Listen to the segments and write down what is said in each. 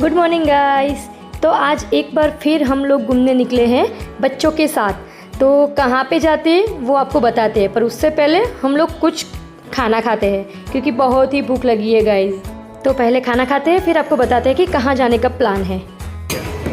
Good morning guys. तो आज एक बार फिर हम लोग घूमने निकले हैं बच्चों के साथ। तो कहाँ पे जाते हैं वो आपको बताते हैं, पर उससे पहले हम लोग कुछ खाना खाते हैं क्योंकि बहुत ही भूख लगी है गाइस। तो पहले खाना खाते हैं, फिर आपको बताते हैं कि कहाँ जाने का प्लान है।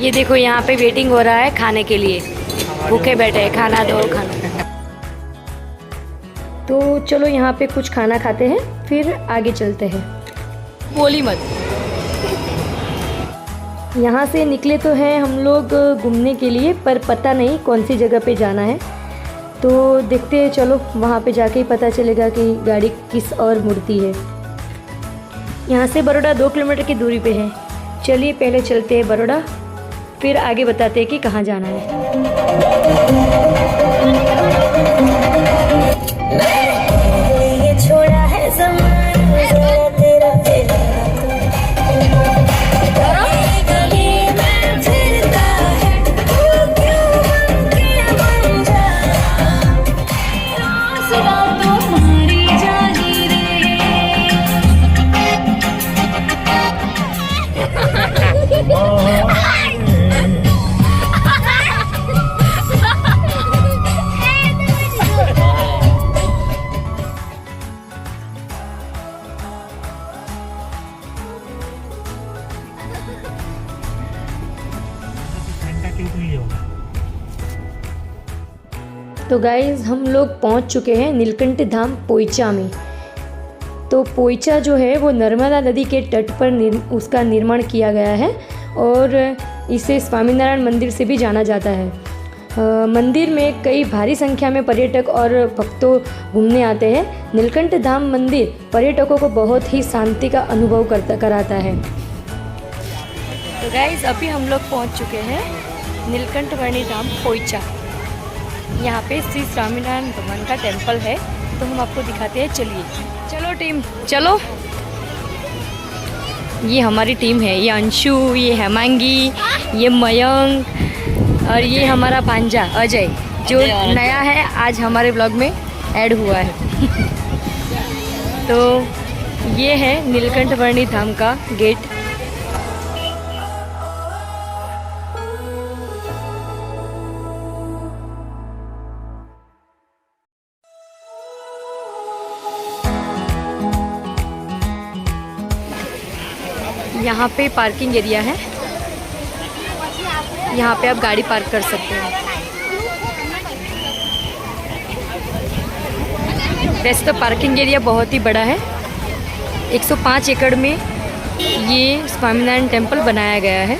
ये देखो यहाँ पे वेटिंग हो रहा है खाने के लिए, भूखे बैठे हैं, खाना दो खाना। तो चलो यहाँ पे कुछ खाना खाते हैं, फिर आगे चलते हैं। बोली मत। यहाँ से निकले तो हैं हम लोग घूमने के लिए, पर पता नहीं कौन सी जगह पे जाना है। तो देखते हैं, चलो वहाँ पे जाके ही पता चलेगा कि गाड़ी किस और मुड़ती है। यहाँ से बड़ौदा 2 किलोमीटर की दूरी पे है। चलिए पहले चलते हैं बड़ौदा, फिर आगे बताते हैं कि कहाँ जाना है। तो गाइज़ हम लोग पहुंच चुके हैं नीलकंठ धाम पोइचा में। तो पोइचा जो है वो नर्मदा नदी के तट पर उसका निर्माण किया गया है और इसे स्वामीनारायण मंदिर से भी जाना जाता है। मंदिर में कई भारी संख्या में पर्यटक और भक्तों घूमने आते हैं। नीलकंठ धाम मंदिर पर्यटकों को बहुत ही शांति का अनुभव कराता है। तो गाइज़ अभी हम लोग पहुँच चुके हैं नीलकंठ वर्णी धाम पोइचा। यहाँ पे श्री स्वामीनारायण भगवान का टेम्पल है, तो हम आपको दिखाते हैं। चलिए चलो टीम चलो। ये हमारी टीम है, ये अंशु, ये हेमांगी, ये मयंक और ये हमारा भांजा अजय जो नया है, आज हमारे ब्लॉग में ऐड हुआ है। तो ये है नीलकंठ वर्णी धाम का गेट। यहाँ पे पार्किंग एरिया है, यहाँ पे आप गाड़ी पार्क कर सकते हैं। वैसे तो पार्किंग एरिया बहुत ही बड़ा है। 105 एकड़ में ये स्वामीनारायण टेम्पल बनाया गया है।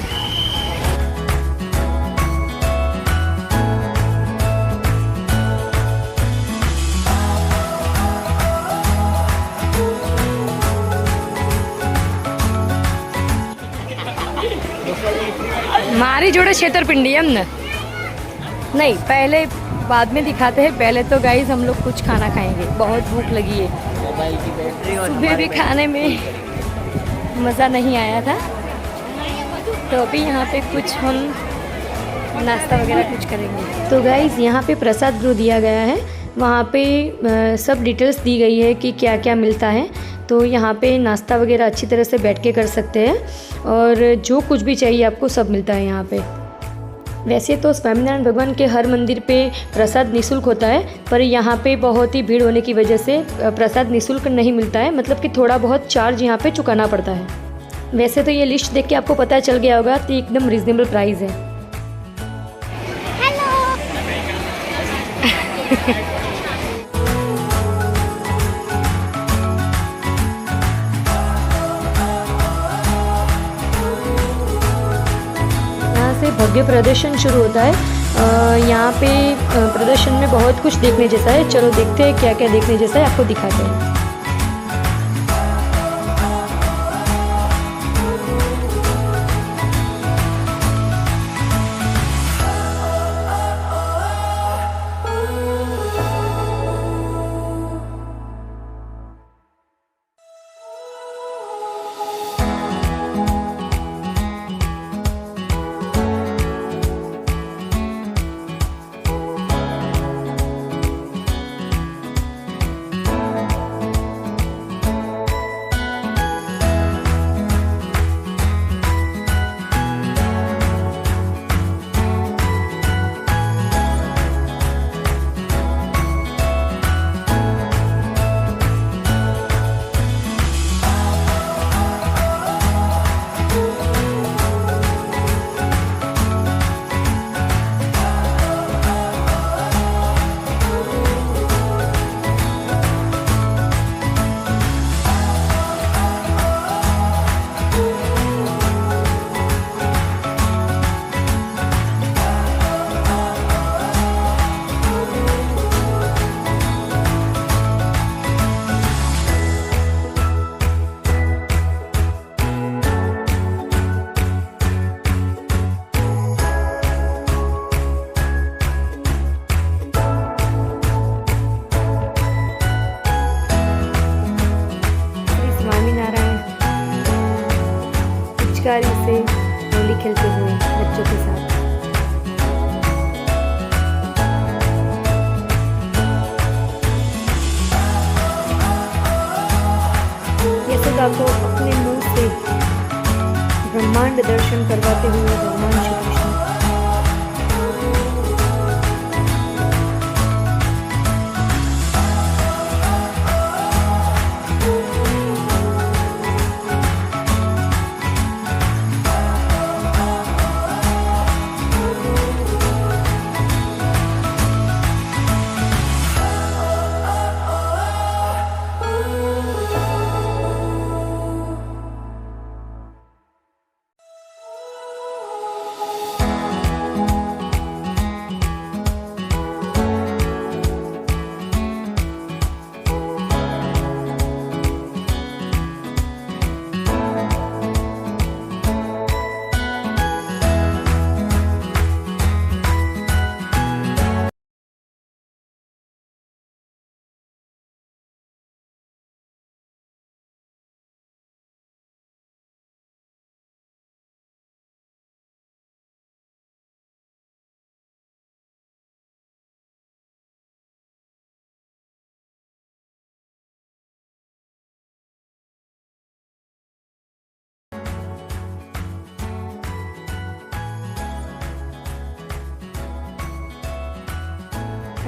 मारी जोड़े छेतरपिंडी हम न नहीं, पहले बाद में दिखाते हैं। पहले तो गाइस हम लोग कुछ खाना खाएंगे, बहुत भूख लगी है। सुबह भी खाने में मज़ा नहीं आया था, तो अभी यहाँ पे कुछ हम नाश्ता वगैरह कुछ करेंगे। तो गाइस यहाँ पे प्रसाद गृह दिया गया है, वहाँ पे सब डिटेल्स दी गई है कि क्या क्या मिलता है। तो यहाँ पे नाश्ता वगैरह अच्छी तरह से बैठ के कर सकते हैं और जो कुछ भी चाहिए आपको सब मिलता है यहाँ पे। वैसे तो स्वामीनारायण भगवान के हर मंदिर पे प्रसाद निःशुल्क होता है, पर यहाँ पे बहुत ही भीड़ होने की वजह से प्रसाद निःशुल्क नहीं मिलता है, मतलब कि थोड़ा बहुत चार्ज यहाँ पे चुकाना पड़ता है। वैसे तो ये लिस्ट देख के आपको पता चल गया होगा कि एकदम रीज़नेबल प्राइस है। भव्य प्रदर्शन शुरू होता है। यहाँ पे प्रदर्शन में बहुत कुछ देखने जैसा है। चलो देखते हैं क्या क्या देखने जैसा है, आपको दिखाते हैं। खेलते हुए बच्चों के साथ। यशोदा को अपने मुंह से ब्रह्मांड दर्शन करवाते हुए भगवान श्री कृष्ण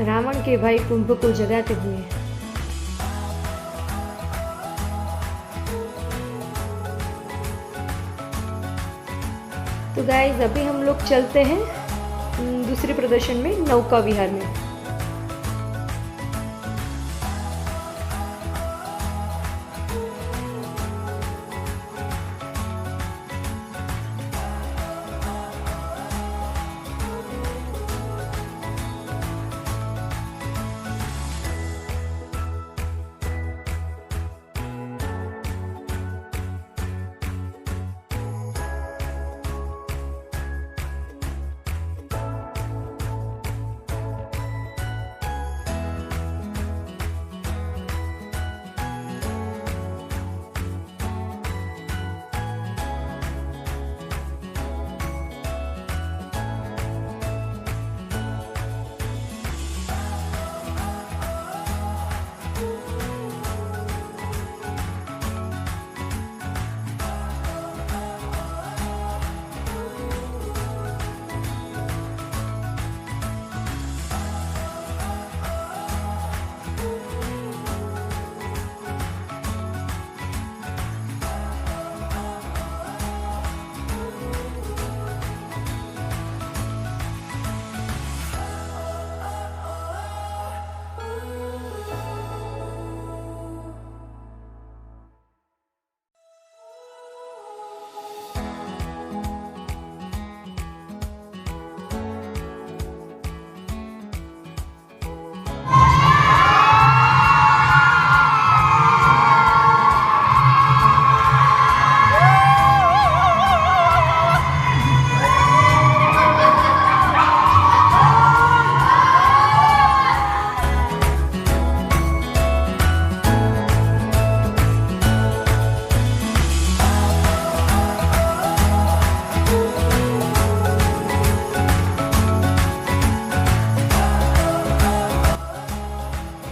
रावण के भाई कुंभ को जगाते हुए। तो गाइस अभी हम लोग चलते हैं दूसरे प्रदर्शन में, नौका विहार में।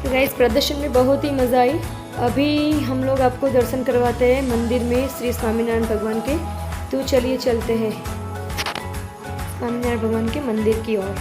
गाइस प्रदर्शन में बहुत ही मज़ा आई। अभी हम लोग आपको दर्शन करवाते हैं मंदिर में श्री स्वामीनारायण भगवान के। तो चलिए चलते हैं स्वामीनारायण भगवान के मंदिर की ओर।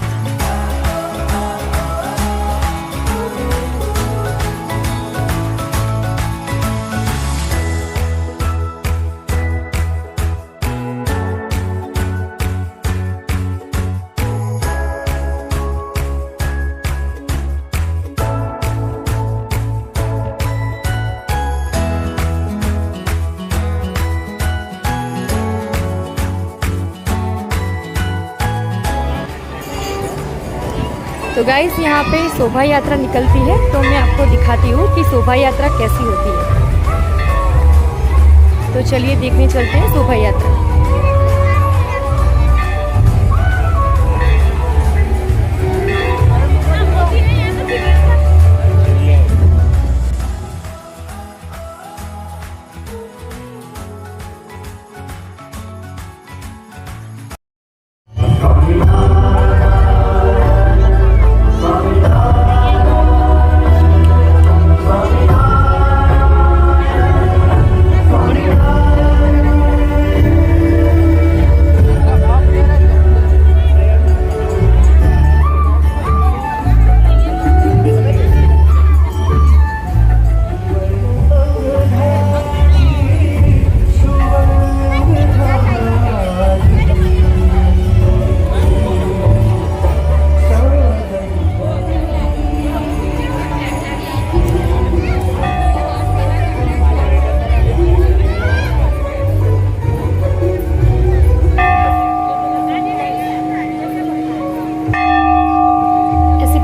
तो गाइस यहाँ पे शोभा यात्रा निकलती है, तो मैं आपको दिखाती हूँ कि शोभा यात्रा कैसी होती है। तो चलिए देखने चलते हैं शोभा यात्रा।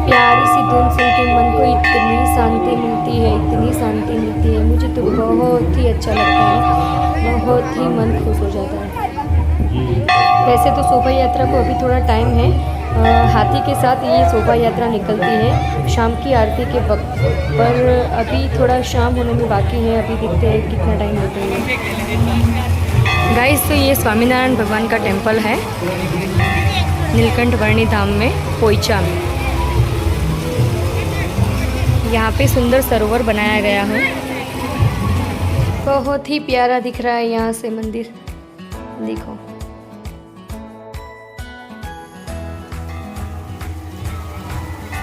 प्यारी सी धुन सुन के मन को इतनी शांति मिलती है, इतनी शांति मिलती है। मुझे तो बहुत ही अच्छा लगता है, बहुत ही मन खुश हो जाता है। वैसे तो शोभा यात्रा को अभी थोड़ा टाइम है, हाथी के साथ ये शोभा यात्रा निकलती है शाम की आरती के वक्त, पर अभी थोड़ा शाम होने में बाकी है। अभी देखते हैं कितना टाइम लगता है। गाइस, तो ये स्वामीनारायण भगवान का टेम्पल है नीलकंठ वर्णी धाम में, पोइचा में। यहाँ पे सुंदर सरोवर बनाया गया है, बहुत ही प्यारा दिख रहा है यहाँ से मंदिर। देखो,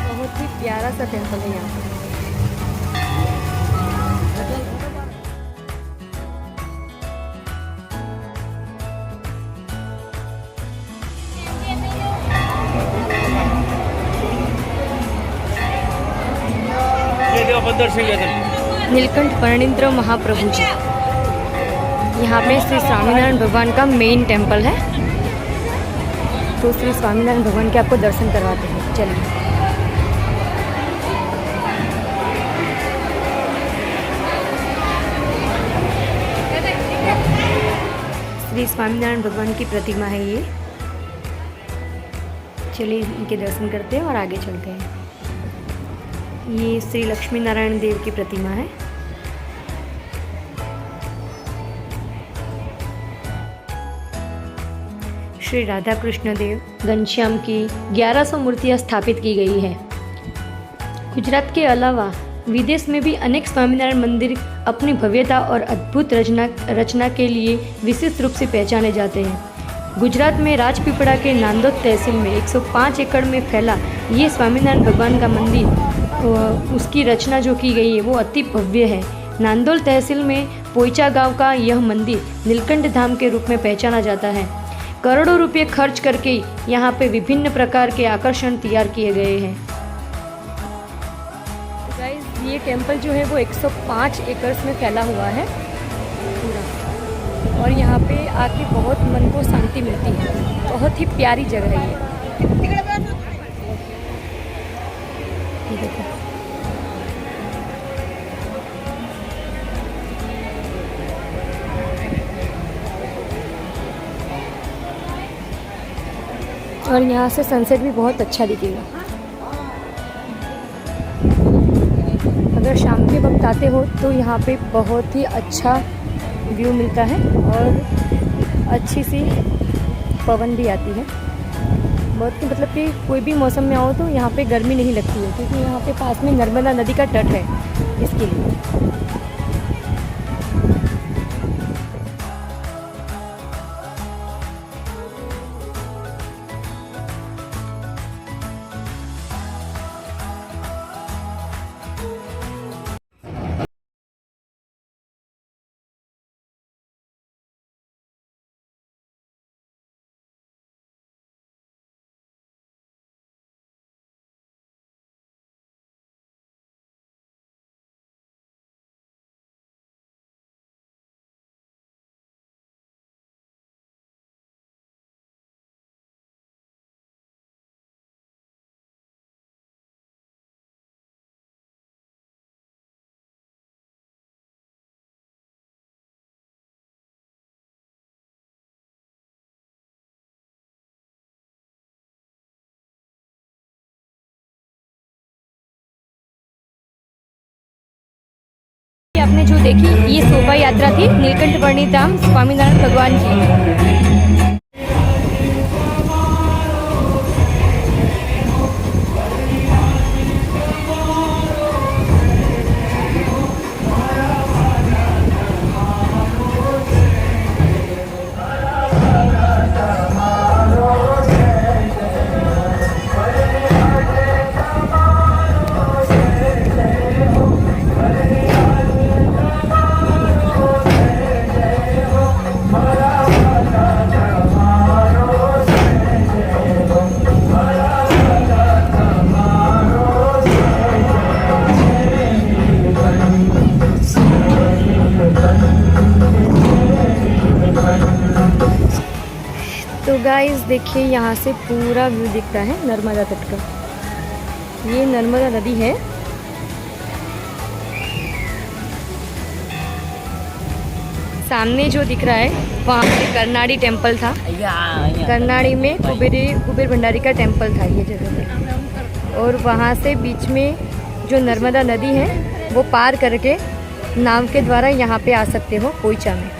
बहुत ही प्यारा सा टेम्पल है यहाँ पे। नीलकंठ वर्णींद्र महाप्रभु जी, यहाँ पे श्री स्वामीनारायण भगवान का मेन टेम्पल है। तो श्री स्वामीनारायण भगवान के आपको दर्शन करवाते हैं, चलिए। श्री स्वामीनारायण भगवान की प्रतिमा है ये। चलिए इनके दर्शन करते हैं और आगे चलते हैं। ये श्री लक्ष्मी नारायण देव की प्रतिमा है। श्री राधा कृष्ण देव घनश्याम की 1100 मूर्तियां स्थापित की गई है। गुजरात के अलावा विदेश में भी अनेक स्वामीनारायण मंदिर अपनी भव्यता और अद्भुत रचना के लिए विशेष रूप से पहचाने जाते हैं। गुजरात में राजपीपड़ा के नांदोद तहसील में 105 एकड़ में फैला ये स्वामीनारायण भगवान का मंदिर, उसकी रचना जो की गई है वो अति भव्य है। नांदोल तहसील में पोइचा गांव का यह मंदिर नीलकंठ धाम के रूप में पहचाना जाता है। करोड़ों रुपए खर्च करके यहाँ पे विभिन्न प्रकार के आकर्षण तैयार किए गए हैं। गाइस, ये टेम्पल जो है वो 105 एकड़ में फैला हुआ है पूरा, और यहाँ पे आके बहुत मन को शांति मिलती है। बहुत ही प्यारी जगह है ये देखो। और यहाँ से सनसेट भी बहुत अच्छा दिखेगा। अगर शाम के वक्त आते हो तो यहाँ पे बहुत ही अच्छा व्यू मिलता है और अच्छी सी पवन भी आती है। बहुत मतलब कि कोई भी मौसम में आओ तो यहाँ पे गर्मी नहीं लगती है, क्योंकि यहाँ पे पास में नर्मदा नदी का तट है, इसके लिए। आपने जो देखी ये शोभा यात्रा थी नीलकंठ वर्णी धाम स्वामीनारायण भगवान जी। तो गाइस देखिए, यहाँ से पूरा व्यू दिखता है नर्मदा तट का। ये नर्मदा नदी है। सामने जो दिख रहा है वहाँ पे करनाड़ी टेम्पल था। करनाड़ी में कुबेर भंडारी का टेम्पल था ये जगह पे। और वहाँ से बीच में जो नर्मदा नदी है वो पार करके नाव के द्वारा यहाँ पे आ सकते हो पोइचा में।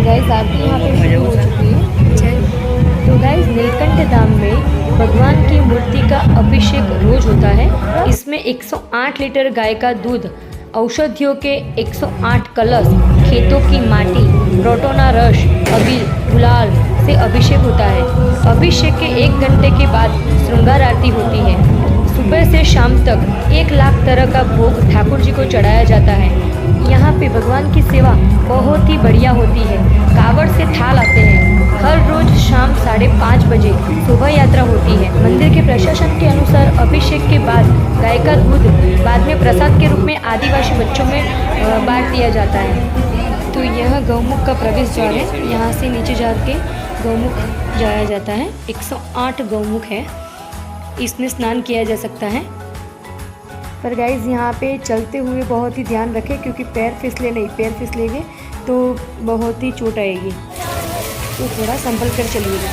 गाइस आरती यहाँ पे शुरू हो चुकी है। तो गाइस नीलकंठ धाम में भगवान की मूर्ति का अभिषेक रोज होता है। इसमें 108 लीटर गाय का दूध, औषधियों के 108 कलश, खेतों की माटी, रोटोना रस, अबीर, गुलाल से अभिषेक होता है। अभिषेक के 1 घंटे के बाद श्रृंगार आरती होती है। सुबह से शाम तक 1 लाख तरह का भोग ठाकुर जी को चढ़ाया जाता है। यहाँ पे भगवान की सेवा बहुत ही बढ़िया होती है। कावड़ से थाल आते हैं। हर रोज शाम 5:30 बजे शोभा यात्रा होती है। मंदिर के प्रशासन के अनुसार अभिषेक के बाद गाय का दूध बाद में प्रसाद के रूप में आदिवासी बच्चों में बांट दिया जाता है। तो यह गौमुख का प्रवेश द्वार है। यहाँ से नीचे जाके गौमुख जाया जाता है। 108 गौमुख है, इसमें स्नान किया जा सकता है। पर गाइज यहाँ पे चलते हुए बहुत ही ध्यान रखें, क्योंकि पैर फिसलेंगे तो बहुत ही चोट आएगी, तो थोड़ा संभल कर चलिएगा।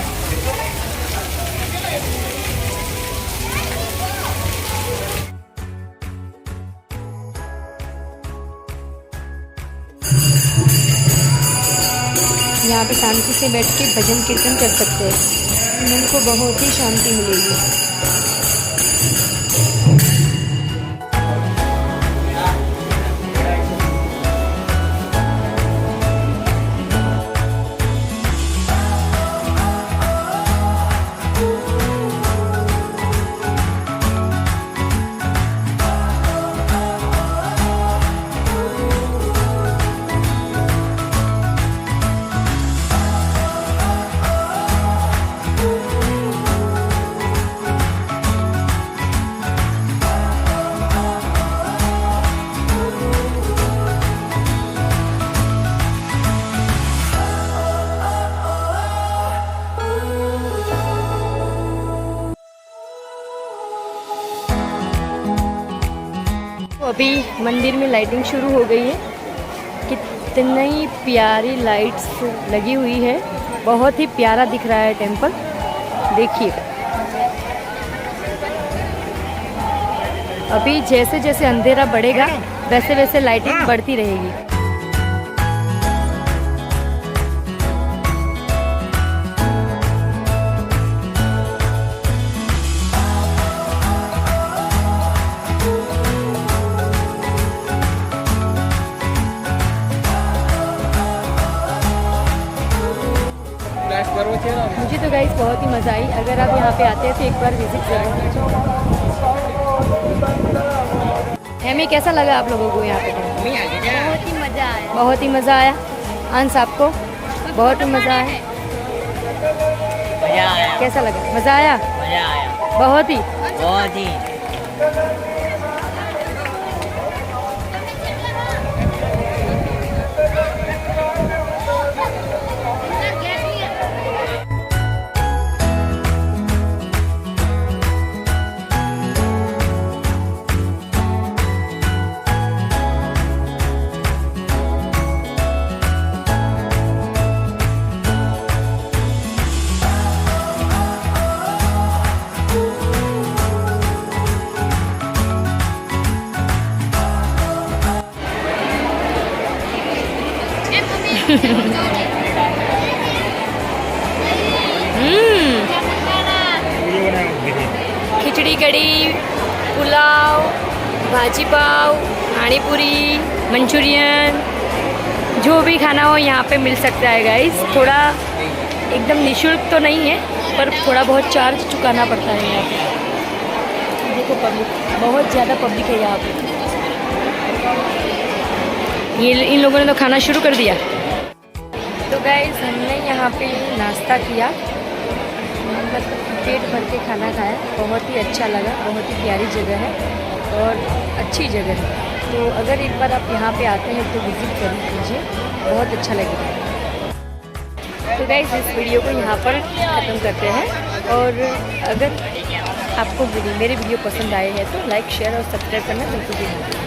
यहाँ पे शांति से बैठ के भजन कीर्तन कर सकते हैं। मन को बहुत ही शांति मिलेगी। अभी मंदिर में लाइटिंग शुरू हो गई है। कितनी प्यारी लाइट्स लगी हुई है, बहुत ही प्यारा दिख रहा है टेम्पल। देखिए अभी जैसे जैसे अंधेरा बढ़ेगा वैसे वैसे लाइटिंग बढ़ती रहेगी। मुझे तो गाइस बहुत ही मज़ा आई। अगर आप यहाँ पे आते हैं तो एक बार विजिट करें। हमें कैसा लगा आप लोगों को यहाँ पे? बहुत ही मज़ा आया। बहुत ही मज़ा आया। अंश आपको? बहुत ही मज़ा आया। कैसा लगा? मज़ा आया? मज़ा आया। बहुत ही खिचड़ी कड़ी, पुलाव, भाजी पाव, पानी पूरी, मंचूरियन, जो भी खाना हो यहाँ पे मिल सकता है गाइस। थोड़ा एकदम निःशुल्क तो नहीं है, पर थोड़ा बहुत चार्ज चुकाना पड़ता है यहाँ पे। देखो पब्लिक, बहुत ज़्यादा पब्लिक है यहाँ पे। ये इन लोगों ने तो खाना शुरू कर दिया। तो गाइस हमने यहाँ पे नाश्ता किया, मतलब पेट भर के खाना खाया, बहुत ही अच्छा लगा। बहुत ही प्यारी जगह है और अच्छी जगह है। तो अगर एक बार आप यहाँ पे आते हैं तो विज़िट जरूर कीजिए, बहुत अच्छा लगेगा। तो गाइस इस वीडियो को यहाँ पर ख़त्म करते हैं, और अगर आपको मेरे वीडियो पसंद आए हैं तो लाइक, शेयर और सब्सक्राइब करना बिल्कुल भी नहीं।